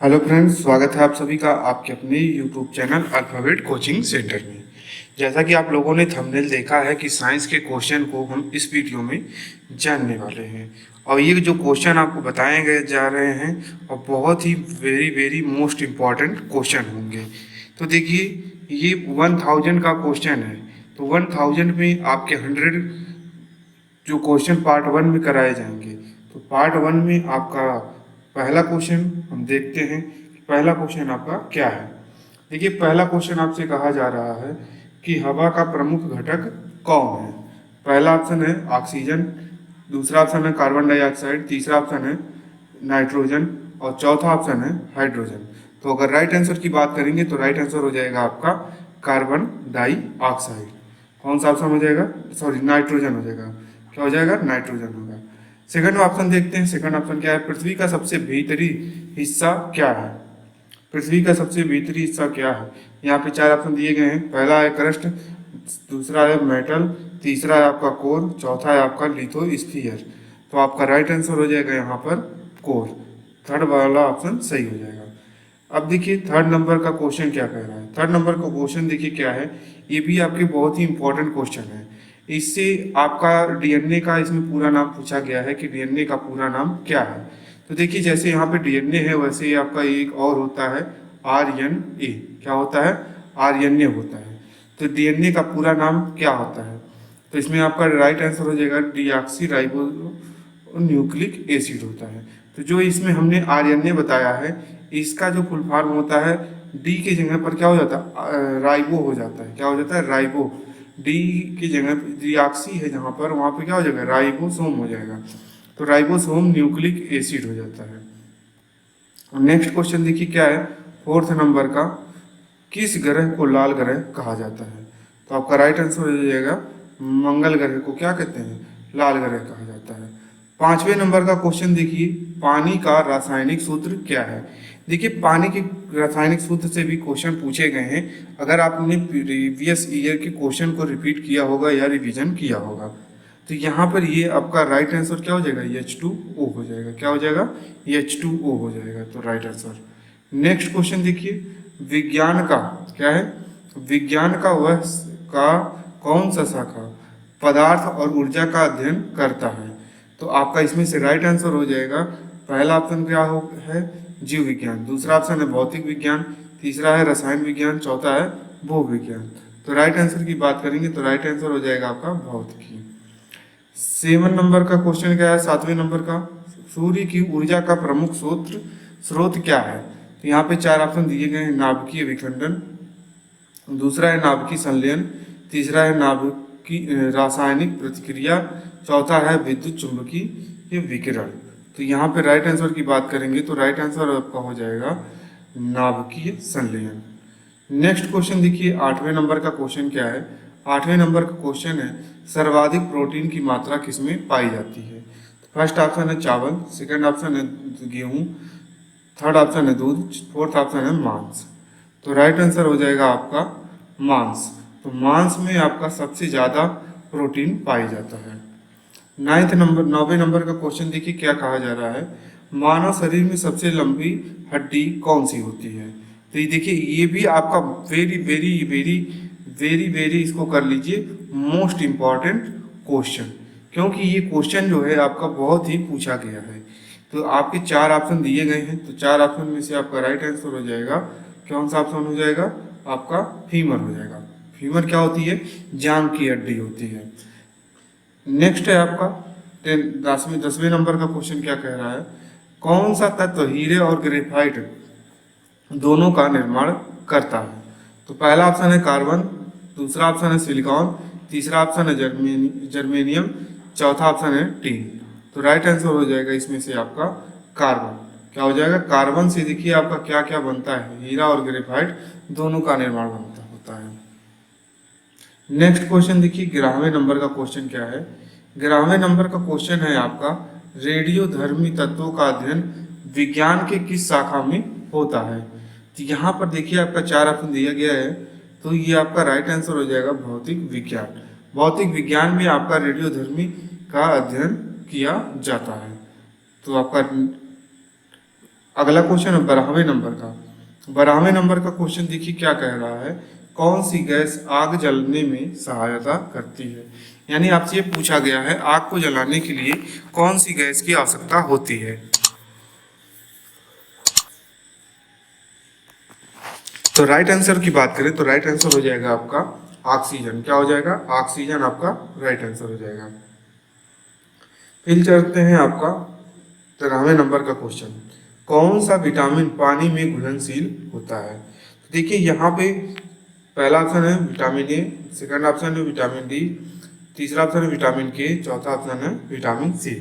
Hello friends, स्वागत है आप सभी का आपके अपने YouTube channel alphabet coaching centre में। जैसा कि आप लोगों ने थंबनेल देखा है कि साइंस के क्वेश्चन को हम इस वीडियो में जानने वाले हैं और ये जो क्वेश्चन आपको बताए गए जा रहे हैं और बहुत ही very very most important question होंगे। तो देखिए, ये 1000 का क्वेश्चन है। तो 1000 में आपके 100 जो क्वेश्चन पार्ट 1 में कराए जाएंगे। तो पार्ट 1 में आपका पहला क्वेश्चन हम देखते हैं कि पहला क्वेश्चन आपका क्या है। देखिए, पहला क्वेश्चन आपसे कहा जा रहा है कि हवा का प्रमुख घटक कौन है। पहला ऑप्शन है ऑक्सीजन, दूसरा ऑप्शन है कार्बन डाइऑक्साइड, तीसरा ऑप्शन है नाइट्रोजन और चौथा ऑप्शन है हाइड्रोजन। तो अगर राइट आंसर की बात करेंगे तो राइट आंसर हो जाएगा आपका कार्बन डाइऑक्साइड। कौन सा ऑप्शन हो जाएगा? सॉरी, नाइट्रोजन हो जाएगा। क्या हो जाएगा? नाइट्रोजन होगा। सेकंड ऑप्शन देखते हैं। सेकंड ऑप्शन क्या है? पृथ्वी का सबसे भीतरी हिस्सा क्या है? पृथ्वी का सबसे भीतरी हिस्सा क्या है? यहाँ पे 4 ऑप्शन दिए गए हैं। पहला है क्रस्ट, दूसरा है मेटल, तीसरा है आपका कोर, चौथा है आपका लिथोस्फीयर। तो आपका राइट आंसर हो जाएगा यहाँ पर कोर। थर्ड वाला ऑप्शन सही हो जाएगा। अब देखिए थर्ड नंबर का क्वेश्चन क्या कह रहा है। थर्ड नंबर का क्वेश्चन देखिए क्या है। ये भी आपके बहुत ही इंपॉर्टेंट क्वेश्चन है। इससे आपका डीएनए का इसमें पूरा नाम पूछा गया है कि डीएनए का पूरा नाम क्या है। तो देखिए, जैसे यहाँ पे डीएनए है वैसे ही आपका एक और होता है आरएनए। क्या होता है? आरएनए होता है। तो डीएनए का पूरा नाम क्या होता है? तो इसमें आपका राइट आंसर हो जाएगा डीऑक्सी राइबो न्यूक्लिक एसिड होता है। तो जो इसमें हमने आरएनए बताया है, इसका जो फुल फॉर्म होता है, डी की जगह पर क्या हो जाता है? राइबो हो जाता है। क्या हो जाता है? राइबो। डी की जगह डीऑक्सी है जहाँ पर, वहाँ पे क्या हो जाएगा? राइबोसोम हो जाएगा। तो राइबोसोम न्यूक्लिक एसिड हो जाता है। नेक्स्ट क्वेश्चन देखिए क्या है, फोर्थ नंबर का। किस ग्रह को लाल ग्रह कहा जाता है? तो आपका राइट आंसर हो जाएगा मंगल ग्रह को क्या कहते हैं? लाल ग्रह कहा जाता है। पांचवें नंबर का क्वेश्चन देखिए, पानी का रासायनिक सूत्र क्या है? देखिए, पानी के रासायनिक सूत्र से भी क्वेश्चन पूछे गए हैं। अगर आपने प्रीवियस ईयर के क्वेश्चन को रिपीट किया होगा या रिवीजन किया होगा तो यहाँ पर ये आपका राइट आंसर क्या हो जाएगा? H2O हो जाएगा। क्या हो जाएगा? H2O हो जाएगा। तो राइट आंसर। नेक्स्ट क्वेश्चन देखिए, विज्ञान का क्या है? विज्ञान का वह का कौन सा शाखा पदार्थ और ऊर्जा का अध्ययन करता है? तो आपका इसमें से राइट आंसर हो जाएगा, पहला ऑप्शन क्या हो है? जीव विज्ञान, दूसरा ऑप्शन है भौतिक विज्ञान, तीसरा है रसायन विज्ञान, चौथा है भू विज्ञान। तो राइट आंसर की बात करेंगे तो राइट आंसर हो जाएगा आपका भौतिकी। 7 नंबर का क्वेश्चन क्या है? 7वें नंबर का, सूर्य की ऊर्जा का प्रमुख स्रोत क्या है? तो यहाँ पे 4 ऑप्शन दिए गए हैं। नाभिकीय विखंडन, दूसरा है नाभिकीय संलयन, तीसरा है नाभिकीय रासायनिक प्रतिक्रिया, चौथा है विद्युत चुंबकीय विकिरण। तो यहाँ पे राइट आंसर की बात करेंगे तो राइट आंसर आपका हो जाएगा नाभिकीय संलयन। नेक्स्ट क्वेश्चन देखिए, 8वें नंबर का क्वेश्चन क्या है? 8वें नंबर का क्वेश्चन है, सर्वाधिक प्रोटीन की मात्रा किसमें पाई जाती है? फर्स्ट ऑप्शन है चावल, सेकंड ऑप्शन है गेहूं, थर्ड ऑप्शन है दूध, फोर्थ ऑप्शन है मांस। तो राइट आंसर हो जाएगा आपका मांस। तो मांस में आपका सबसे ज़्यादा प्रोटीन पाई जाता है। 9वें नंबर का क्वेश्चन देखिए क्या कहा जा रहा है, मानव शरीर में सबसे लंबी हड्डी कौन सी होती है? तो ये देखिए, ये भी आपका very very very very very इसको कर लीजिए मोस्ट इम्पॉर्टेंट क्वेश्चन, क्योंकि ये क्वेश्चन जो है आपका बहुत ही पूछा गया है। तो आपके 4 ऑप्शन दिए गए हैं, तो 4 ऑप्शन में से आपका राइट आंसर हो जाएगा, कौन सा ऑप्शन हो जाएगा? आपका फीमर हो जाएगा। फीमर क्या होती है? जांग की हड्डी होती है। नेक्स्ट है आपका 10वें नंबर का क्वेश्चन क्या कह रहा है, कौन सा तत्व हीरे और ग्रेफाइट दोनों का निर्माण करता है? तो पहला ऑप्शन है कार्बन, दूसरा ऑप्शन है सिलिकॉन, तीसरा ऑप्शन है जर्मेनियम, चौथा ऑप्शन है टीन। तो राइट आंसर हो जाएगा इसमें से आपका कार्बन। क्या हो जाएगा? कार्बन से देखिए आपका क्या क्या बनता है, हीरा और ग्रेफाइट दोनों का निर्माण बनता होता है। नेक्स्ट क्वेश्चन देखिए, 11वें नंबर का क्वेश्चन क्या है? 11वें नंबर का क्वेश्चन है आपका, रेडियोधर्मी तत्वों का अध्ययन विज्ञान के किस शाखा में होता है? तो यहाँ पर देखिए आपका 4 ऑप्शन दिया गया है, तो ये आपका राइट आंसर हो जाएगा भौतिक विज्ञान। भौतिक विज्ञान में आपका रेडियोधर्मी का अध्ययन किया जाता है। तो आपका अगला क्वेश्चन है 12वें नंबर का। 12वें नंबर का क्वेश्चन देखिए क्या कह रहा है, कौन सी गैस आग जलने में सहायता करती है। यानी आपसे ये पूछा गया है आग को जलाने के लिए कौन सी गैस की आवश्यकता होती है। तो राइट आंसर की बात करें तो राइट आंसर हो जाएगा आपका ऑक्सीजन। क्या हो जाएगा, ऑक्सीजन आपका राइट आंसर हो जाएगा। फिर चलते हैं आपका 13वें नंबर का क्वेश्चन, कौन सा विटामिन पानी में घुलनशील होता है। तो देखिए यहाँ पे पहला ऑप्शन है विटामिन ए, सेकंड ऑप्शन है विटामिन डी, तीसरा ऑप्शन है विटामिन के, चौथा ऑप्शन है विटामिन सी।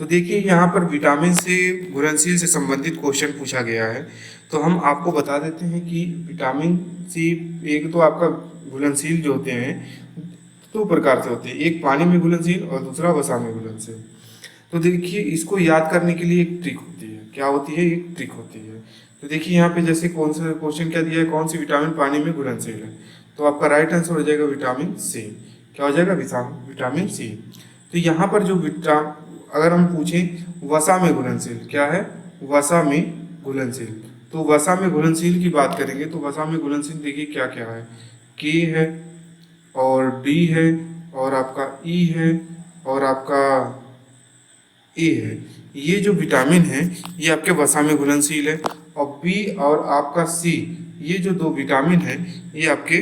तो देखिए यहाँ पर विटामिन से घुलनशील से संबंधित क्वेश्चन पूछा गया है, तो हम आपको बता देते हैं कि विटामिन सी एक तो आपका घुलनशील जो होते हैं दो प्रकार से होते हैं, एक पानी में घुलनशील और दूसरा वसा में घुलनशील। तो देखिए इसको याद करने के लिए एक ट्रिक होती है। क्या होती है, एक ट्रिक होती है। तो देखिए यहाँ पे जैसे कौन सा क्वेश्चन क्या दिया है, कौन सी विटामिन पानी में घुलनशील है, तो आपका राइट आंसर हो जाएगा विटामिन सी। क्या हो जाएगा, विटामिन सी। तो यहाँ पर जो अगर हम पूछें वसा में घुलनशील, क्या है, वसा में घुलनशील, तो वसा में घुलनशील की बात करेंगे तो वसा में घुलनशील देखिए क्या क्या है, के है और डी है और आपका ई है और आपका ए है। ये जो विटामिन है ये आपके वसा में घुलनशील है, और बी और आपका सी ये जो दो विटामिन है ये आपके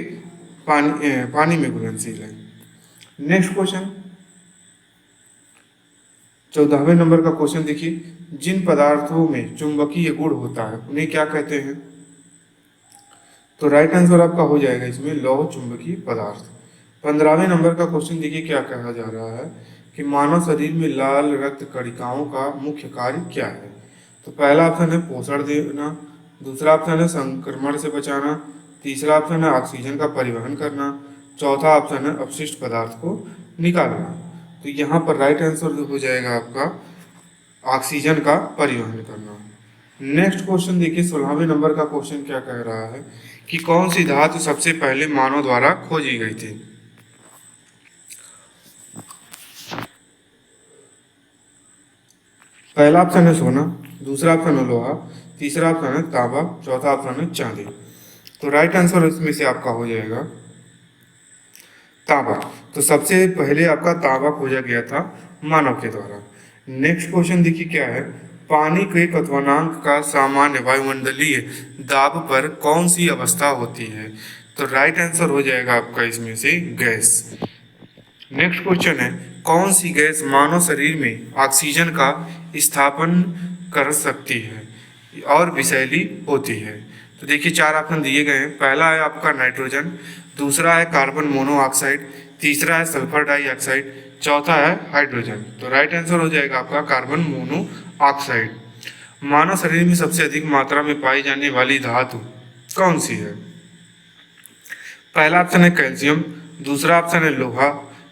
पानी में घुलनशील है। नेक्स्ट क्वेश्चन 14वें नंबर का क्वेश्चन देखिए, जिन पदार्थों में चुंबकीय गुण होता है उन्हें क्या कहते हैं। तो राइट आंसर आपका हो जाएगा इसमें लौह चुंबकीय पदार्थ। 15वें नंबर का क्वेश्चन देखिए क्या कहा जा रहा है कि मानव शरीर में लाल रक्त कणिकाओं का मुख्य कार्य क्या है। तो पहला ऑप्शन है पोषण देना, दूसरा ऑप्शन है संक्रमण से बचाना, तीसरा ऑप्शन है ऑक्सीजन का परिवहन करना, चौथा ऑप्शन है अपशिष्ट पदार्थ को निकालना। तो यहाँ पर राइट आंसर हो जाएगा आपका ऑक्सीजन का परिवहन करना। नेक्स्ट क्वेश्चन देखिए 16वें नंबर का क्वेश्चन क्या कह रहा है कि कौन सी धातु सबसे पहले मानव द्वारा खोजी गई थी। पहला ऑप्शन है सोना, दूसरा ऑप्शन है लोहा, तीसरा ऑप्शन है तांबा, चौथा ऑप्शन है चांदी। तो राइट आंसर इसमें से आपका हो जाएगा तांबा। तो सबसे पहले आपका तांबा खोजा गया था मानव के द्वारा। नेक्स्ट क्वेश्चन देखिए क्या है, पानी के क्वथनांक का सामान्य वायुमंडलीय दाब पर कौन सी अवस्था होती है। तो राइट आंसर हो जाएगा आपका इसमें से गैस। नेक्स्ट क्वेश्चन है, कौन सी गैस मानव शरीर में ऑक्सीजन का स्थापन कर सकती है और विषैली होती है। तो देखिए चार ऑप्शन दिए गए हैं, पहला है आपका नाइट्रोजन, दूसरा है कार्बन मोनोऑक्साइड, तीसरा है सल्फर डाइऑक्साइड, चौथा है हाइड्रोजन। तो राइट आंसर हो जाएगा आपका कार्बन मोनोऑक्साइड। मानव शरीर में सबसे अधिक मात्रा में पाई जाने वाली धातु कौन सी है। पहला ऑप्शन है कैल्शियम, दूसरा ऑप्शन है लोहा,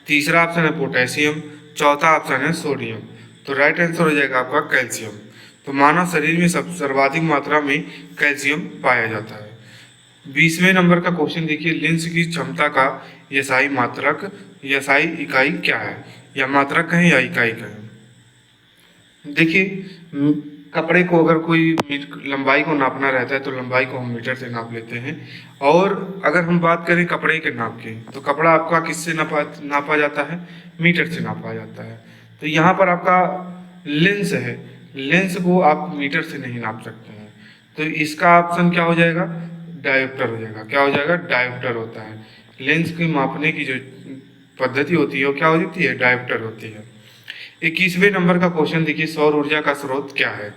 तीसरा ऑप्शन है पोटेशियम, चौथा ऑप्शन है सोडियम। तो राइट आंसर हो जाएगा आपका कैल्शियम। तो मानव शरीर में सर्वाधिक मात्रा में कैल्शियम पाया जाता है। 20वें नंबर का क्वेश्चन देखिए, लेंस की क्षमता का यसाई मात्रक यसाई इकाई क्या है, या मात्रक कहें या इकाई कहें। देखिए कपड़े को अगर कोई लंबाई को नापना रहता है तो लंबाई को हम मीटर से नाप लेते हैं, और अगर हम बात करें कपड़े के नाप की तो कपड़ा आपका किससे नापा जाता है, मीटर से नापा जाता है। तो यहाँ पर आपका लेंस है, लेंस को आप मीटर से नहीं नाप सकते हैं, तो इसका ऑप्शन क्या हो जाएगा, डायोप्टर हो जाएगा। क्या हो जाएगा, डायोप्टर होता है। लेंस की मापने की जो पद्धति होती है वो क्या हो जाती है, डायोप्टर होती है। 21वें नंबर का क्वेश्चन देखिए, सौर ऊर्जा का स्रोत क्या है।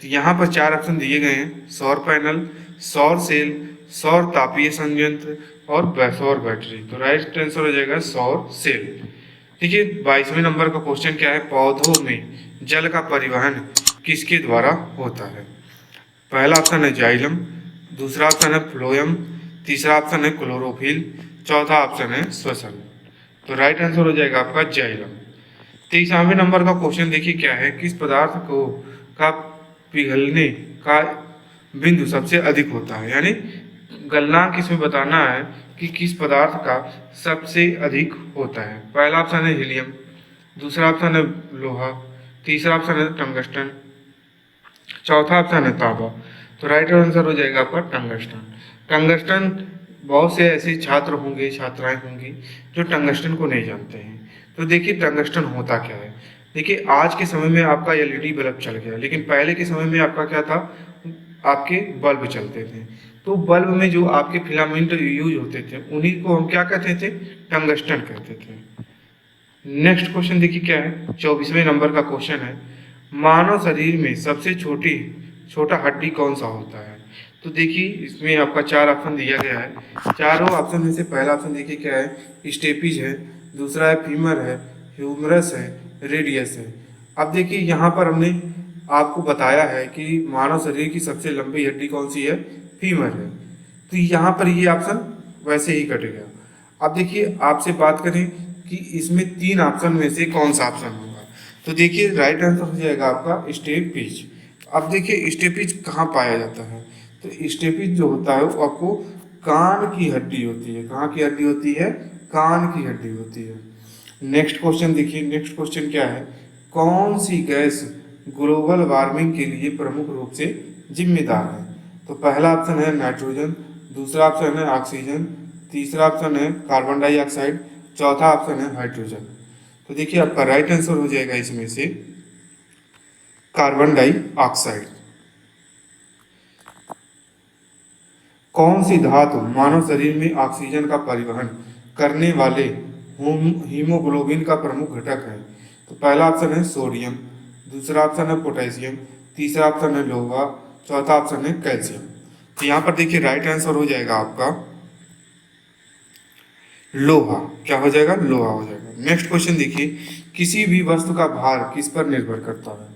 तो यहाँ पर चार ऑप्शन दिए गए हैं, सौर पैनल, सौर सेल, सौर तापीय संयंत्र और सौर बैटरी। तो राइट आंसर हो जाएगा सौर सेल। देखिए 22वें नंबर का क्वेश्चन क्या है, पौधों में जल का परिवहन किसके द्वारा होता है। पहला ऑप्शन है जाइलम, दूसरा ऑप्शन है फ्लोएम, तीसरा ऑप्शन है क्लोरोफिल, चौथा ऑप्शन है श्वसन। तो राइट आंसर हो जाएगा आपका जाइलम। 23वें नंबर का क्वेश्चन देखिए क्या है, किस पदार्थ को का पिघलने का बिंदु सबसे अधिक होता है। यानी गलनांक इसमें बताना है कि किस पदार्थ का सबसे अधिक होता है। पहला ऑप्शन है हीलियम, दूसरा ऑप्शन है लोहा, तीसरा ऑप्शन है टंगस्टन, चौथा ऑप्शन है तांबा। तो राइट आंसर हो जाएगा आपका टंगस्टन। टंगस्टन, बहुत से ऐसे छात्र होंगे, छात्राएं होंगी जो टंगस्टन को नहीं जानते हैं। तो देखिए टंगस्टन होता क्या है। देखिए आज के समय में आपका एलईडी बल्ब चल गया, लेकिन पहले के समय में आपका क्या था, आपके बल्ब चलते थे। तो बल्ब में जो आपके फिलामेंट यूज होते थे उन्हीं को हम क्या कहते थे, टंगस्टन कहते थे। नेक्स्ट क्वेश्चन देखिए क्या है, 24वें नंबर का क्वेश्चन है, मानव शरीर में सबसे छोटा हड्डी कौन सा होता है। तो देखिए इसमें आपका चार ऑप्शन दिया गया है। चारों ऑप्शन में से पहला ऑप्शन देखिए क्या है, स्टेपिज है, दूसरा है फीमर है, ह्यूमरस है, रेडियस है। अब देखिए यहाँ पर हमने आपको बताया है कि मानव शरीर की सबसे लंबी हड्डी कौन सी है, फीमर है। तो यहाँ पर ये ऑप्शन वैसे ही कटेगा। अब देखिए आपसे बात करें कि इसमें तीन ऑप्शन में से कौन सा ऑप्शन होगा, तो देखिए राइट आंसर हो जाएगा आपका स्टेपिज। अब देखिए स्टेपिज कहाँ पाया जाता है, तो स्टेपिज जो होता है वो आपको कान की हड्डी होती है। कहाँ की हड्डी होती है, कान की हड्डी होती है। नेक्स्ट क्वेश्चन देखिए, नेक्स्ट क्वेश्चन क्या है, कौन सी गैस ग्लोबल वार्मिंग के लिए प्रमुख रूप से जिम्मेदार है। तो पहला ऑप्शन है नाइट्रोजन, दूसरा ऑप्शन है ऑक्सीजन, तीसरा ऑप्शन है कार्बन डाइऑक्साइड, चौथा ऑप्शन है हाइड्रोजन। तो देखिए आपका राइट आंसर हो जाएगा इसमें से कार्बन डाइऑक्साइड। कौन सी धातु मानव शरीर में ऑक्सीजन का परिवहन करने वाले हीमोग्लोबिन का प्रमुख घटक है। तो पहला ऑप्शन है सोडियम, दूसरा ऑप्शन है पोटेशियम, तीसरा ऑप्शन है लोहा, चौथा ऑप्शन है कैल्शियम। तो यहाँ पर देखिए राइट आंसर हो जाएगा आपका लोहा। क्या हो जाएगा, लोहा हो जाएगा। नेक्स्ट क्वेश्चन देखिए, किसी भी वस्तु का भार किस पर निर्भर करता है।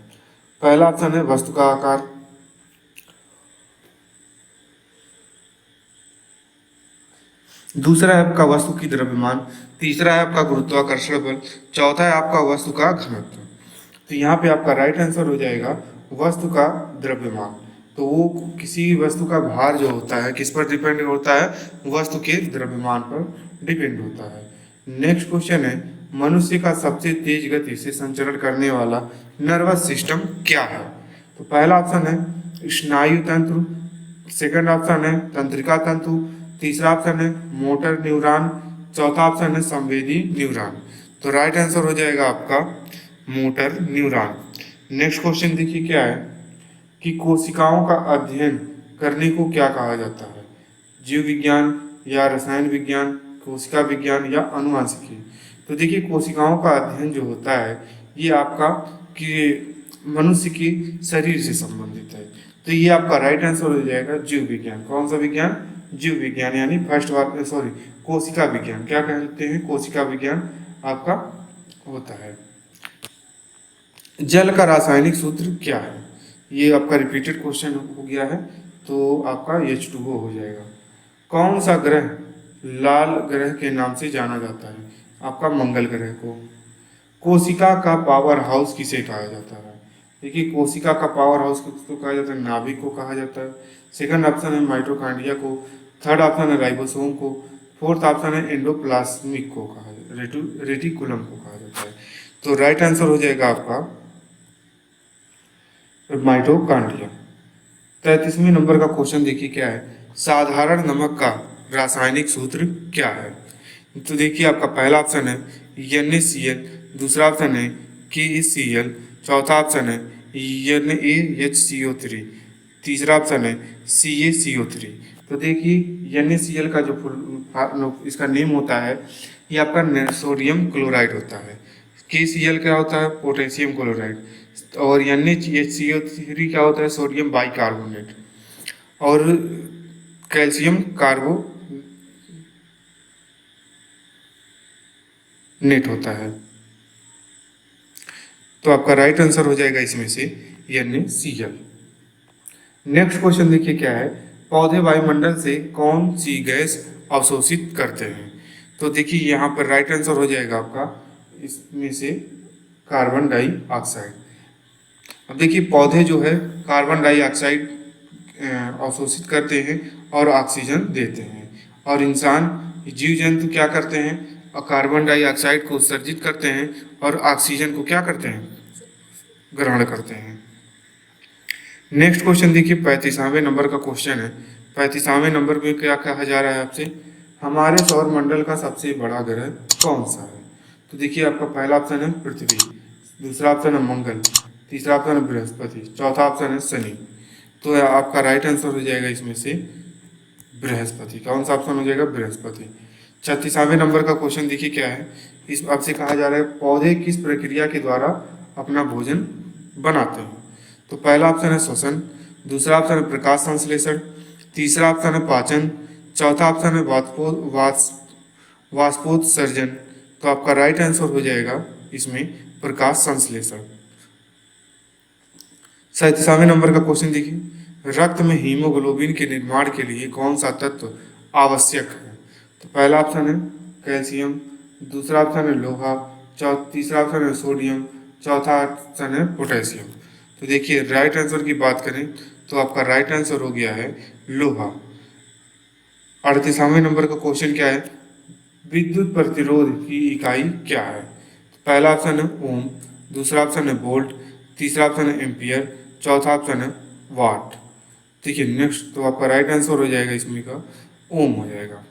पहला ऑप्शन है वस्तु का आकार, दूसरा है आपका वस्तु की द्रव्यमान, तीसरा है आपका गुरुत्वाकर्षण बल, चौथा है आपका वस्तु का घनत्व। तो यहाँ पे आपका राइट आंसर हो जाएगा वस्तु का द्रव्यमान। तो वो किसी वस्तु का भार जो होता है किस पर डिपेंड होता है, वस्तु के द्रव्यमान पर डिपेंड होता है। नेक्स्ट क्वेश्चन है, मनुष्य का सबसे तेज गति से संचरण करने वाला नर्वस सिस्टम क्या है। तो पहला ऑप्शन है स्नायु तंत्र, सेकंड ऑप्शन है तंत्रिका तंतु, तीसरा ऑप्शन है मोटर न्यूरॉन, चौथा ऑप्शन है संवेदी न्यूरॉन। तो राइट आंसर हो जाएगा आपका मोटर न्यूरॉन। नेक्स्ट क्वेश्चन देखिए क्या है कि कोशिकाओं का अध्ययन करने को क्या कहा जाता है, जीव विज्ञान या रसायन विज्ञान, कोशिका विज्ञान या अनुवांशिकी। तो देखिए कोशिकाओं का अध्ययन जो होता है ये आपका कि मनुष्य के शरीर से संबंधित है। तो ये आपका राइट आंसर हो जाएगा जीव विज्ञान। कौन सा विज्ञान, जीव विज्ञान, यानी फर्स्ट बार सॉरी कोशिका विज्ञान। क्या कहते हैं, कोशिका विज्ञान आपका होता है। जल का रासायनिक सूत्र क्या है, ये आपका रिपीटेड क्वेश्चन हो गया है, तो आपका H2O हो जाएगा। कौन सा ग्रह लाल ग्रह के नाम से जाना जाता है, आपका मंगल ग्रह को। कोशिका का पावर हाउस किसे कहा जाता है, देखिए कोशिका का पावर हाउस किसको कहा जाता है, नाभिक को कहा जाता है। सेकंड ऑप्शन है माइटोकॉन्ड्रिया को, थर्ड ऑप्शन है राइबोसोम को, फोर्थ ऑप्शन है एंडोप्लाज्मिक को कहा जाता है, रेटिकुलम को कहा जाता है। तो राइट आंसर हो जाएगा आपका माइटोकॉन्ड्रिया। 33वें नंबर का क्वेश्चन देखिए क्या है, साधारण नमक का रासायनिक सूत्र क्या है। तो देखिए आपका पहला ऑप्शन है NaCl, दूसरा ऑप्शन है KCl, चौथा ऑप्शन है NaHCO3, तीसरा ऑप्शन है CaCO3। तो देखिए NaCl का जो फुल इसका नेम होता है ये आपका सोडियम क्लोराइड होता है। KCl क्या होता है, पोटेशियम क्लोराइड, और NaHCO3 क्या होता है, सोडियम बाइकार्बोनेट, और कैल्शियम कार्बोनेट होता है। तो आपका राइट आंसर हो जाएगा इसमें से NaCl। नेक्स्ट क्वेश्चन देखिए क्या है, पौधे वायुमंडल से कौन सी गैस अवशोषित करते हैं। तो देखिए यहाँ पर राइट आंसर हो जाएगा आपका इसमें से कार्बन डाइऑक्साइड। अब देखिए पौधे जो है कार्बन डाइऑक्साइड अवशोषित करते हैं और ऑक्सीजन देते हैं, और इंसान जीव जंतु क्या करते हैं, और कार्बन डाइऑक्साइड को उत्सर्जित करते हैं और ऑक्सीजन को क्या करते हैं, ग्रहण करते हैं। नेक्स्ट क्वेश्चन देखिए 35वें नंबर का क्वेश्चन है। 35वें नंबर पे क्या कहा जा रहा है आपसे, हमारे सौर मंडल का सबसे बड़ा ग्रह कौन सा है। तो देखिए आपका पहला ऑप्शन है पृथ्वी, दूसरा ऑप्शन है मंगल, तीसरा ऑप्शन है बृहस्पति, चौथा ऑप्शन है शनि। तो आपका राइट आंसर हो जाएगा इसमें से बृहस्पति। कौन सा ऑप्शन हो जाएगा, बृहस्पति। 36वें नंबर का क्वेश्चन देखिए क्या है, इस आपसे कहा जा रहा है पौधे किस प्रक्रिया के द्वारा अपना भोजन बनाते हैं। तो पहला ऑप्शन है श्वसन, दूसरा ऑप्शन है प्रकाश संश्लेषण, तीसरा ऑप्शन है पाचन, चौथा ऑप्शन है वाष्पोत्सर्जन। तो आपका राइट आंसर हो जाएगा इसमें प्रकाश संश्लेषण। 37वें नंबर का क्वेश्चन देखिए, रक्त में हीमोग्लोबिन के निर्माण के लिए कौन सा तत्व आवश्यक है। तो पहला ऑप्शन है कैल्शियम, दूसरा ऑप्शन है लोहा, तीसरा ऑप्शन है सोडियम, चौथा ऑप्शन है पोटेशियम। तो देखिए राइट आंसर की बात करें तो आपका राइट आंसर हो गया है लोहा। 38वें नंबर का क्वेश्चन क्या है, विद्युत प्रतिरोध की इकाई क्या है। तो पहला ऑप्शन है ओम, दूसरा ऑप्शन है वोल्ट, तीसरा ऑप्शन है एम्पियर, चौथा ऑप्शन है वाट। देखिए नेक्स्ट तो आपका राइट आंसर हो जाएगा इसमें का ओम हो जाएगा।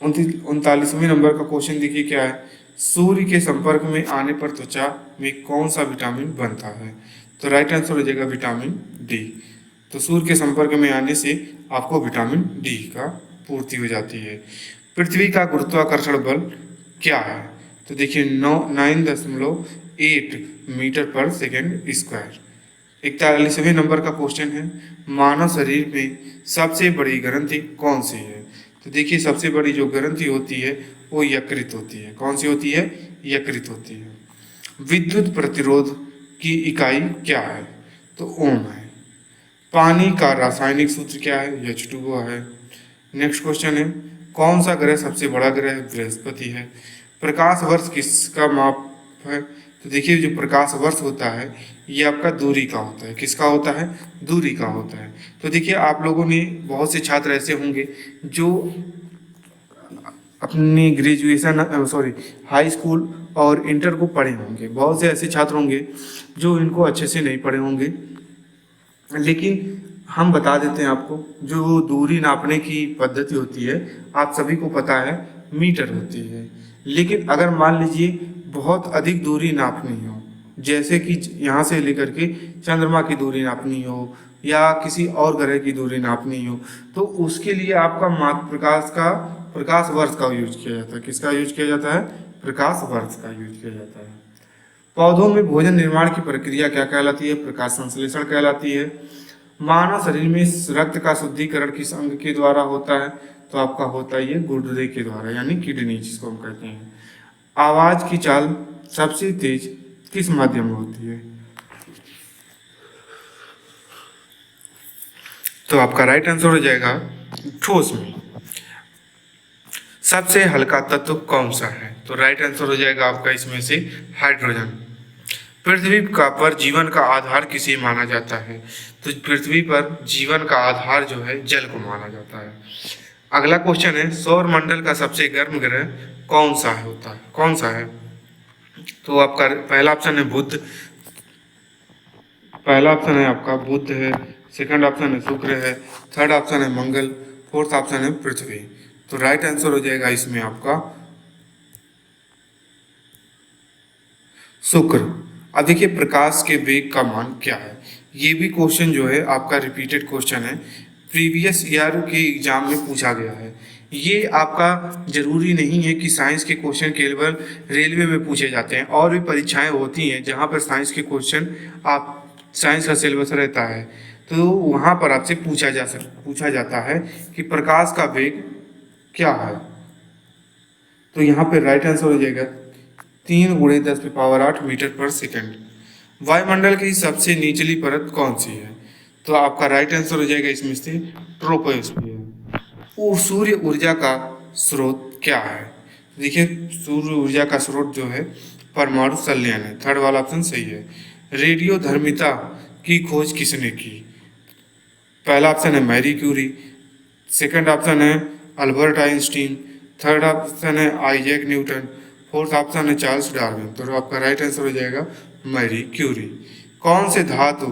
39वें नंबर का क्वेश्चन देखिए क्या है, सूर्य के संपर्क में आने पर त्वचा में कौन सा विटामिन बनता है। तो राइट आंसर हो जाएगा विटामिन डी। तो सूर्य के संपर्क में आने से आपको विटामिन डी का पूर्ति हो जाती है। पृथ्वी का गुरुत्वाकर्षण बल क्या है। तो देखिए 9.8 मीटर पर सेकेंड स्क्वायर। 41वें नंबर का क्वेश्चन है, मानव शरीर में सबसे बड़ी ग्रंथि कौन सी है। तो देखिए सबसे बड़ी जो ग्रंथि होती है वो यकृत होती है। कौन सी होती है, यकृत होती है। विद्युत प्रतिरोध की इकाई क्या है। तो ओम है। पानी का रासायनिक सूत्र क्या है, H2O है। नेक्स्ट क्वेश्चन है, कौन सा ग्रह सबसे बड़ा ग्रह है, बृहस्पति है। प्रकाश वर्ष किसका माप है। तो देखिए जो प्रकाश वर्ष होता है ये आपका दूरी का होता है। किसका होता है, दूरी का होता है। तो देखिए आप लोगों ने बहुत से छात्र ऐसे होंगे जो अपनी ग्रेजुएशन हाई स्कूल और इंटर को पढ़े होंगे। बहुत से ऐसे छात्र होंगे जो इनको अच्छे से नहीं पढ़े होंगे, लेकिन हम बता देते हैं आपको जो दूरी नापने की पद्धति होती है आप सभी को पता है मीटर होती है। लेकिन अगर मान लीजिए बहुत अधिक दूरी नापनी हो, जैसे कि यहाँ से लेकर के चंद्रमा की दूरी नापनी हो या किसी और ग्रह की दूरी नापनी हो, तो उसके लिए आपका प्रकाश वर्ष का यूज किया जाता है। किसका यूज किया जाता है, प्रकाश वर्ष का यूज किया जाता है। पौधों में भोजन निर्माण की प्रक्रिया क्या कहलाती है, प्रकाश संश्लेषण कहलाती है। मानव शरीर में रक्त का शुद्धिकरण किस अंग के द्वारा होता है। तो आपका होता है ये गुर्दे के द्वारा, यानी किडनी जिसको हम कहते हैं। आवाज की चाल सबसे तेज किस माध्यम में होती है। तो आपका राइट आंसर हो जाएगा ठोस में। सबसे हल्का तत्व कौन सा है। तो राइट आंसर हो जाएगा आपका इसमें से हाइड्रोजन। पृथ्वी का पर जीवन का आधार किसे माना जाता है। तो पृथ्वी पर जीवन का आधार जो है जल को माना जाता है। अगला क्वेश्चन है, सौर मंडल का सबसे गर्म ग्रह कौन सा है। तो आपका पहला ऑप्शन है बुध, आपका बुध है। सेकंड ऑप्शन है शुक्र है, थर्ड ऑप्शन है मंगल, फोर्थ ऑप्शन है पृथ्वी। तो राइट आंसर हो जाएगा इसमें आपका शुक्र। अब देखिए प्रकाश के वेग का मान क्या है। ये भी क्वेश्चन जो है आपका रिपीटेड क्वेश्चन है, प्रीवियस ईयर के एग्जाम में पूछा गया है। ये आपका जरूरी नहीं है कि साइंस के क्वेश्चन केवल रेलवे में पूछे जाते हैं, और भी परीक्षाएं होती हैं जहाँ पर साइंस के क्वेश्चन आप साइंस का सिलेबस रहता है तो वहाँ पर आपसे पूछा जाता है कि प्रकाश का वेग क्या है। तो यहाँ पे राइट आंसर हो जाएगा 3 × 10⁸ मीटर पर सेकंड। वायुमंडल की सबसे निचली परत कौन सी है। तो आपका राइट आंसर हो जाएगा इसमें से ट्रोपोस्फियर। सूर्य ऊर्जा का स्रोत क्या है। देखिए सूर्य ऊर्जा का स्रोत जो है परमाणु संलयन है। थर्ड वाला ऑप्शन सही है। रेडियोधर्मिता की खोज किसने की। पहला ऑप्शन है मैरी क्यूरी, सेकंड ऑप्शन है अल्बर्ट आइंस्टीन, थर्ड ऑप्शन है आइजैक न्यूटन, फोर्थ ऑप्शन है चार्ल्स डार्विन। तो आपका राइट आंसर हो जाएगा मैरी क्यूरी। कौन से धातु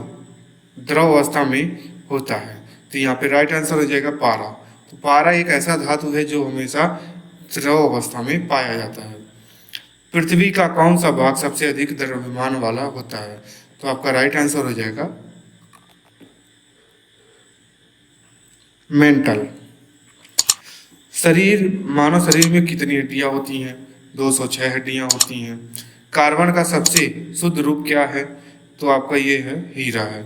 द्रव अवस्था में होता है। तो यहाँ पे राइट आंसर हो जाएगा पारा। तो पारा एक ऐसा धातु है जो हमेशा द्रव अवस्था में पाया जाता है। पृथ्वी का कौन सा भाग सबसे अधिक द्रव्यमान वाला होता है? तो आपका राइट आंसर हो जाएगा मेंटल। शरीर, मानव शरीर में कितनी हड्डियां होती हैं? 206 हड्डियां होती हैं। कार्बन का सबसे शुद्ध रूप क्या है? तो आपका ये है हीरा है।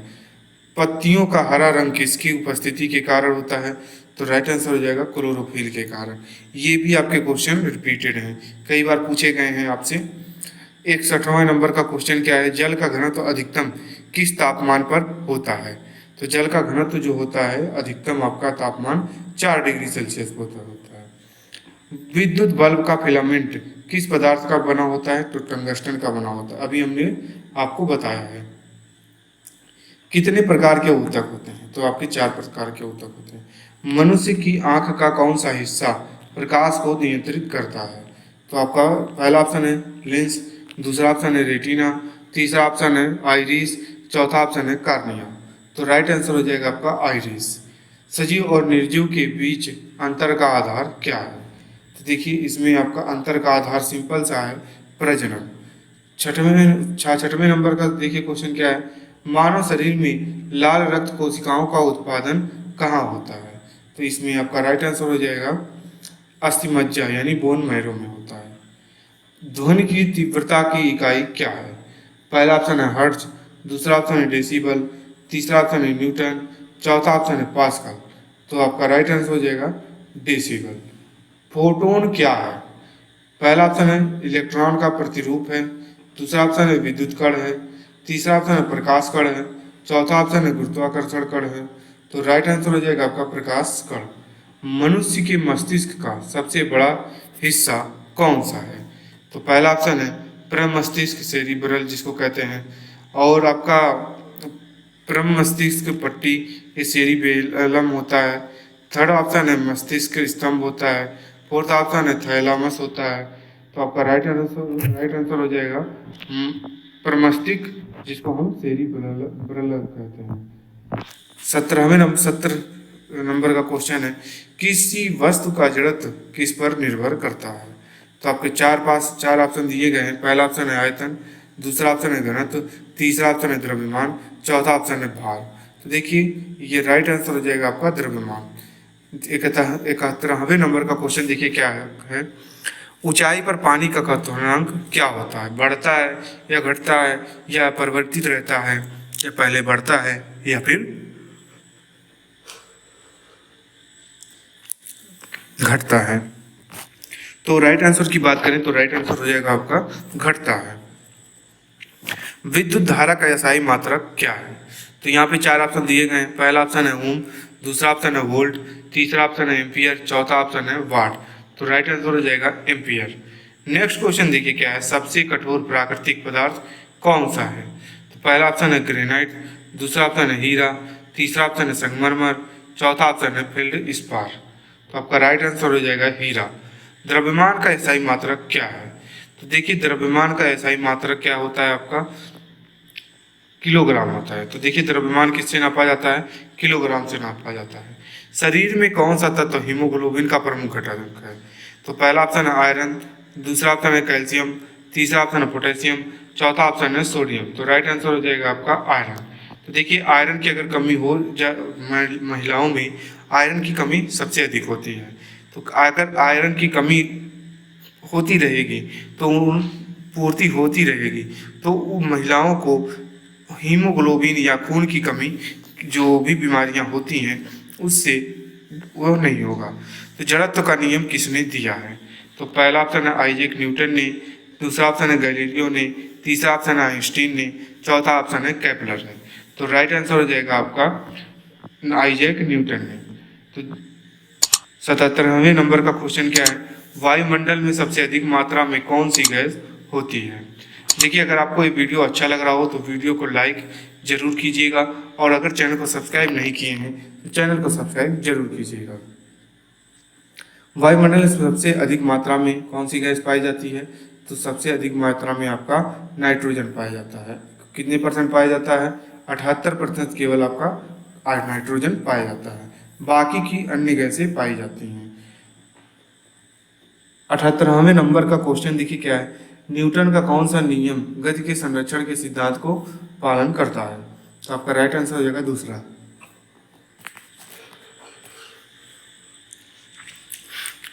पत्तियों का हरा रंग किसकी उपस्थिति के कारण होता है? तो राइट आंसर हो जाएगा क्लोरोफिल के कारण। ये भी आपके क्वेश्चन रिपीटेड हैं, कई बार पूछे गए हैं आपसे। 61वां नंबर का क्वेश्चन क्या है? जल का घनत्व अधिकतम किस तापमान पर होता है? तो जल का घनत्व जो होता है अधिकतम आपका तापमान 4 डिग्री सेल्सियस पर होता है। विद्युत बल्ब का फिलामेंट किस पदार्थ का बना होता है? तो टंगस्टन का बना होता है, अभी हमने आपको बताया है। कितने प्रकार के ऊतक होते हैं? तो आपके 4 प्रकार के ऊतक होते हैं। मनुष्य की आंख का कौन सा हिस्सा प्रकाश को नियंत्रित करता है? तो आपका पहला ऑप्शन है लेंस, दूसरा ऑप्शन है रेटिना, तीसरा ऑप्शन है आइरिस, चौथा ऑप्शन है कार्निया। तो राइट आंसर हो जाएगा आपका आइरिस। सजीव और निर्जीव के बीच अंतर का आधार क्या है? तो देखिए इसमें आपका अंतर का आधार सिंपल सा है, प्रजनन। छठवें नंबर का देखिए क्वेश्चन क्या है? मानव शरीर में लाल रक्त कोशिकाओं का उत्पादन कहाँ होता है? तो इसमें आपका राइट आंसर हो जाएगा अस्थिमज्जा यानी बोन मैरो में होता है। ध्वनि की तीव्रता की इकाई क्या है? पहला ऑप्शन है हर्ट्ज, दूसरा ऑप्शन है डेसिबल, तीसरा ऑप्शन है न्यूटन, चौथा ऑप्शन है पास्कल। तो आपका राइट आंसर हो जाएगा डेसिबल। फोटोन क्या है? पहला ऑप्शन है इलेक्ट्रॉन का प्रतिरूप है, दूसरा ऑप्शन है विद्युत कण है, तीसरा ऑप्शन है प्रकाश कण है, चौथा ऑप्शन है गुरुत्वाकर्षण कण है। तो राइट आंसर हो जाएगा आपका प्रकाश कण। मनुष्य के मस्तिष्क का सबसे बड़ा हिस्सा कौन सा है? तो पहला ऑप्शन है प्रमस्तिष्क सेरिब्रल जिसको कहते हैं, और आपका प्रमस्तिष्क पट्टी ये सेरिबेलम होता है। थर्ड ऑप्शन है मस्तिष्क स्तंभ होता है, फोर्थ ऑप्शन है थैलामस होता है। तो आपका राइट आंसर हो जाएगा प्रमस्तिष्क जिसको हम सेरिब्रल कहते हैं। 17 नंबर का क्वेश्चन है किसी वस्तु का जड़त्व किस पर निर्भर करता है? तो आपके चार ऑप्शन दिए गए हैं। पहला ऑप्शन है आयतन, दूसरा ऑप्शन है घनत्व, तीसरा ऑप्शन है द्रव्यमान, चौथा ऑप्शन है भार। तो देखिए ये राइट आंसर हो जाएगा आपका द्रव्यमान। 71वें नंबर का क्वेश्चन देखिए क्या है? ऊंचाई पर पानी का क्वथनांक क्या होता है? बढ़ता है या घटता है या परिवर्तित रहता है या पहले बढ़ता है या फिर घटता है? तो राइट आंसर की बात करें तो राइट आंसर हो जाएगा आपका घटता है। विद्युत धारा का एसआई मात्रक क्या है? तो यहाँ पे 4 ऑप्शन दिए गए हैं। पहला ऑप्शन है ओम, दूसरा ऑप्शन है वोल्ट, तीसरा ऑप्शन है एम्पियर, चौथा ऑप्शन है वाट। तो राइट आंसर हो जाएगा एम्पियर। नेक्स्ट क्वेश्चन देखिए क्या है? सबसे कठोर प्राकृतिक पदार्थ कौन सा है? तो पहला ऑप्शन है ग्रेनाइट, दूसरा ऑप्शन है हीरा, तीसरा ऑप्शन है संगमरमर, चौथा ऑप्शन है फील्ड स्पार। तो आपका राइट आंसर हो जाएगा हीरा। द्रव्यमान का एसआई मात्रक क्या है? तो देखिए द्रव्यमान का एसआई मात्रक क्या होता है आपका? किलोग्राम होता है। तो देखिए द्रव्यमान किससे नापा जाता है? किलोग्राम से नापा जाता है। शरीर में कौन सा तत्व हीमोग्लोबिन का प्रमुख घटक है? तो पहला ऑप्शन है आयरन, दूसरा ऑप्शन है कैल्शियम, तीसरा ऑप्शन है पोटेशियम, चौथा ऑप्शन है सोडियम। तो राइट आंसर हो जाएगा आपका आयरन। तो देखिए आयरन की अगर कमी हो महिलाओं में आयरन की कमी सबसे अधिक होती है। तो अगर आयरन की कमी होती रहेगी तो पूर्ति होती रहेगी तो महिलाओं को हीमोग्लोबिन या खून की कमी जो भी बीमारियां होती हैं उससे वो नहीं होगा। तो जड़त्व का नियम किसने दिया है? तो पहला ऑप्शन है आइजैक न्यूटन ने, दूसरा ऑप्शन है गैलीलियो ने, तीसरा ऑप्शन है आइंस्टीन ने, चौथा ऑप्शन है केपलर ने। तो राइट आंसर हो जाएगा आपका आइजैक न्यूटन ने। तो 77वें नंबर का क्वेश्चन क्या है? वायुमंडल में सबसे अधिक मात्रा में कौन सी गैस होती है? देखिए अगर आपको ये वीडियो अच्छा लग रहा हो तो वीडियो को लाइक जरूर कीजिएगा, और अगर चैनल को सब्सक्राइब नहीं किए हैं तो चैनल को सब्सक्राइब जरूर कीजिएगा। वायुमंडल में सबसे अधिक मात्रा में कौन सी गैस पाई जाती है? तो सबसे अधिक मात्रा में आपका नाइट्रोजन पाया जाता है। कितने परसेंट पाया जाता है? 78% केवल आपका नाइट्रोजन पाया जाता है, बाकी की अन्य गैसें पाई जाती हैं। 78वें नंबर का क्वेश्चन देखिए क्या है, न्यूटन का कौन सा नियम गति के संरक्षण के सिद्धांत को पालन करता है? तो आपका राइट आंसर हो जाएगा दूसरा।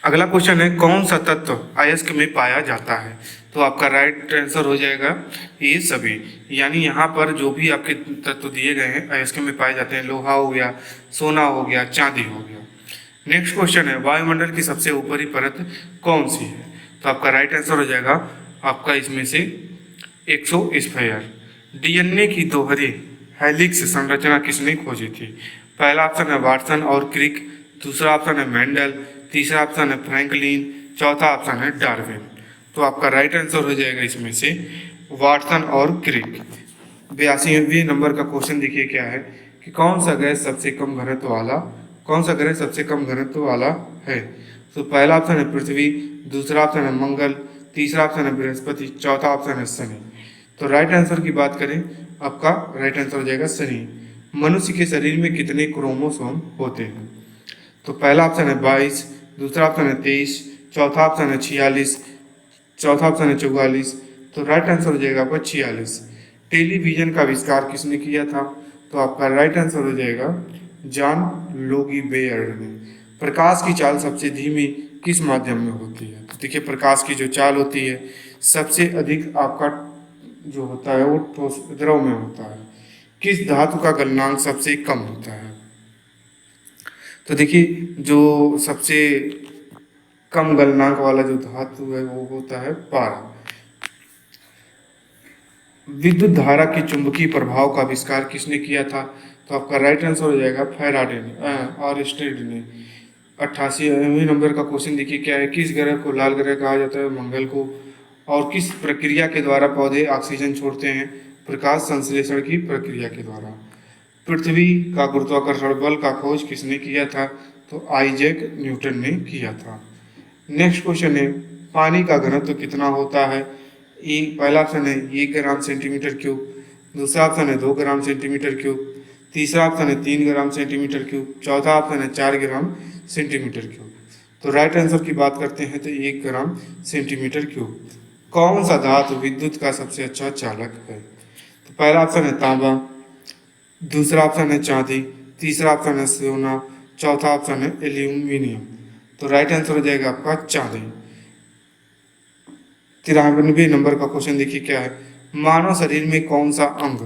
अगला क्वेश्चन है, कौन सा तत्व अयस्क में पाया जाता है? तो आपका राइट आंसर हो जाएगा ये सभी। यानी यहाँ पर जो भी आपके तत्व दिए गए हैं अयस्क में पाए जाते हैं, लोहा हो गया, सोना हो गया, चांदी हो गया। नेक्स्ट क्वेश्चन है, वायुमंडल की सबसे ऊपरी परत कौन सी है? तो आपका राइट आंसर हो जाएगा आपका इसमें से एक्सोस्फीयर। डीएनए की दोहरी हेलिक्स संरचना किसने खोजी थी? पहला ऑप्शन है वाटसन और क्रिक, दूसरा ऑप्शन है मेंडल, तीसरा ऑप्शन है फ्रैंकलिन, चौथा ऑप्शन है डार्विन। तो आपका राइट आंसर हो जाएगा इसमें से वाटसन और क्रिक। 82वें नंबर का क्वेश्चन देखिए क्या है कि कौन सा गैस सबसे कम घनत्व वाला है? तो पहला ऑप्शन है पृथ्वी, दूसरा ऑप्शन है मंगल, तीसरा ऑप्शन है बृहस्पति, चौथा ऑप्शन है शनि। तो राइट आंसर की बात करें, आपका राइट आंसर हो जाएगा शनि। मनुष्य के शरीर में कितने क्रोमोसोम होते हैं? तो पहला ऑप्शन है 22, दूसरा ऑप्शन है 23, चौथा ऑप्शन है 46, चौथा ऑप्शन है 44। तो राइट आंसर हो जाएगा आपका 46। टेलीविजन का आविष्कार किसने किया था? तो आपका राइट आंसर हो जाएगा जॉन लोगी बेयर्ड ने। प्रकाश की चाल सबसे धीमी किस माध्यम में होती है? तो देखिए प्रकाश की जो चाल होती है सबसे अधिक आपका जो होता है वो ठोस द्रव में होता है। किस धातु का गलनांक सबसे कम होता है? तो देखिए जो सबसे कम गलनांक वाला जो धातु है वो होता है पारा। विद्युत धारा के चुंबकीय प्रभाव का आविष्कार किसने किया था? तो आपका राइट आंसर हो जाएगा फैराडे ने और स्टेड ने। 88वें नंबर का क्वेश्चन देखिए क्या है, किस ग्रह को लाल ग्रह कहा जाता है? मंगल को। और किस प्रक्रिया के द्वारा पौधे ऑक्सीजन छोड़ते हैं? प्रकाश संश्लेषण की प्रक्रिया के द्वारा। पृथ्वी का गुरुत्वाकर्षण बल का खोज किसने किया था? तो आइजैक न्यूटन ने किया था। नेक्स्ट क्वेश्चन है, पानी का घनत्व कितना होता है? पहला ऑप्शन है 1 ग्राम सेंटीमीटर क्यूब, दूसरा ऑप्शन है 2 ग्राम सेंटीमीटर क्यूब, तीसरा ऑप्शन है 3 ग्राम सेंटीमीटर क्यूब, चौथा ऑप्शन है 4 ग्राम सेंटीमीटर क्यूब। तो राइट आंसर की बात करते हैं तो 1 ग्राम सेंटीमीटर क्यूब। कौन सा धातु विद्युत का सबसे अच्छा चालक है? तो पहला ऑप्शन है तांबा, दूसरा ऑप्शन है चांदी, तीसरा ऑप्शन है सोना, चौथा ऑप्शन है एल्यूमिनियम। तो राइट आंसर हो जाएगा आपका चांदी। 93वें नंबर का क्वेश्चन देखिए क्या है, मानव शरीर में कौन सा अंग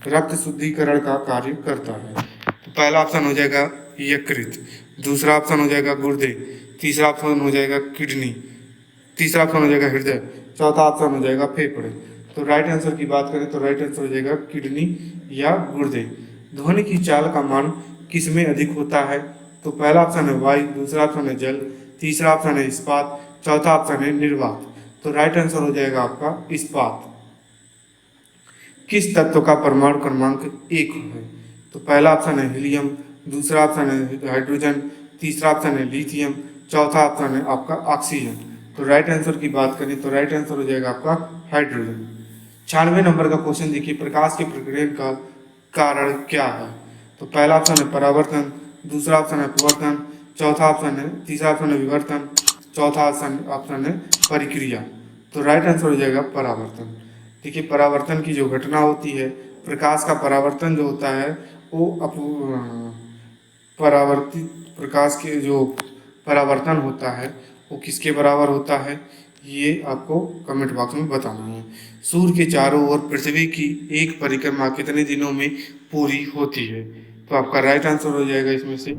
रक्त शुद्धिकरण का कार्य करता है? तो पहला ऑप्शन हो जाएगा यकृत, दूसरा ऑप्शन हो जाएगा गुर्दे, तीसरा ऑप्शन हो जाएगा किडनी, तीसरा ऑप्शन हो जाएगा हृदय, चौथा ऑप्शन हो जाएगा फेफड़े। तो राइट आंसर की बात करें तो राइट आंसर हो जाएगा किडनी या गुर्दे। ध्वनि की चाल का मान किसमें अधिक होता है? तो पहला ऑप्शन है वायु, दूसरा ऑप्शन है जल, तीसरा ऑप्शन है इस्पात, चौथा ऑप्शन है निर्वात। तो राइट आंसर हो जाएगा आपका इस्पात। किस तत्व का परमाणु क्रमांक 1 है? तो पहला ऑप्शन है हीलियम, दूसरा ऑप्शन है हाइड्रोजन, तीसरा ऑप्शन है लिथियम, चौथा ऑप्शन है आपका ऑक्सीजन। तो राइट आंसर की बात करें तो राइट आंसर हो जाएगा आपका हाइड्रोजन। 96वें नंबर का क्वेश्चन देखिए, प्रकाश के प्रकीर्णन का कारण क्या है? तो पहला ऑप्शन है परावर्तन, दूसरा ऑप्शन है अपवर्तन, चौथा ऑप्शन है, तीसरा ऑप्शन है विवर्तन, चौथा ऑप्शन है परिक्रिया। तो राइट आंसर हो जाएगा परावर्तन। देखिए परावर्तन की जो घटना होती है, प्रकाश का परावर्तन जो होता है वो परावर्तित प्रकाश के जो परावर्तन होता है वो किसके बराबर होता है, ये आपको कमेंट बॉक्स में बताना है। सूर्य के चारों ओर पृथ्वी की एक परिक्रमा कितने दिनों में पूरी होती है? तो आपका राइट आंसर हो जाएगा इसमें से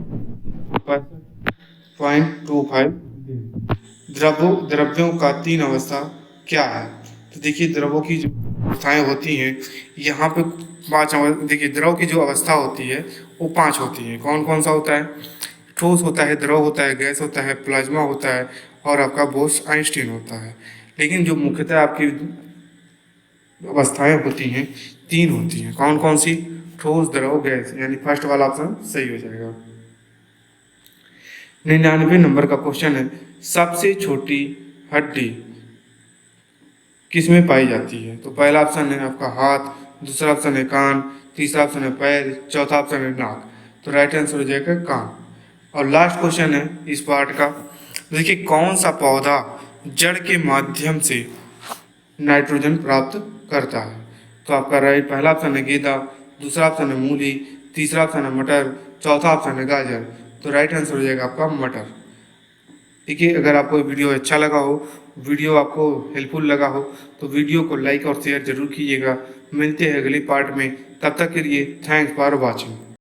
5.25 दिन। द्रव्यों का 3 अवस्था क्या है? तो देखिए द्रवों की जो अवस्थाएं होती हैं यहाँ पे 5 देखिए द्रव की जो अवस्था होती है वो 5 होती हैं। कौन कौन सा होता है? ठोस होता है, द्रव होता है, गैस होता है, प्लाज्मा होता है और आपका बोस-आइंस्टीन होता है। लेकिन जो मुख्यतः आपकी अवस्थाएं होती हैं 3 होती हैं। कौन कौन सी? ठोस, द्रव, गैस, यानी फर्स्ट वाला ऑप्शन सही हो जाएगा। 99 नंबर का क्वेश्चन है, सबसे छोटी हड्डी किसमें पाई जाती है? तो पहला ऑप्शन है आपका हाथ, दूसरा ऑप्शन है कान, तीसरा ऑप्शन है पैर, चौथा ऑप्शन है नाक। तो राइट आंसर हो जाएगा कान। और लास्ट क्वेश्चन है इस पार्ट का, देखिए कौन सा पौधा जड़ के माध्यम से नाइट्रोजन प्राप्त करता है। तो आपका राइट पहला ऑप्शन है गेंदा, दूसरा ऑप्शन है मूली, तीसरा ऑप्शन है मटर, चौथा ऑप्शन है गाजर। तो राइट आंसर हो जाएगा आपका मटर। देखिए अगर आपको वीडियो अच्छा लगा हो, वीडियो आपको हेल्पफुल लगा हो, तो वीडियो को लाइक और शेयर जरूर कीजिएगा। मिलते हैं अगले पार्ट में, तब तक के लिए थैंक्स फॉर वॉचिंग।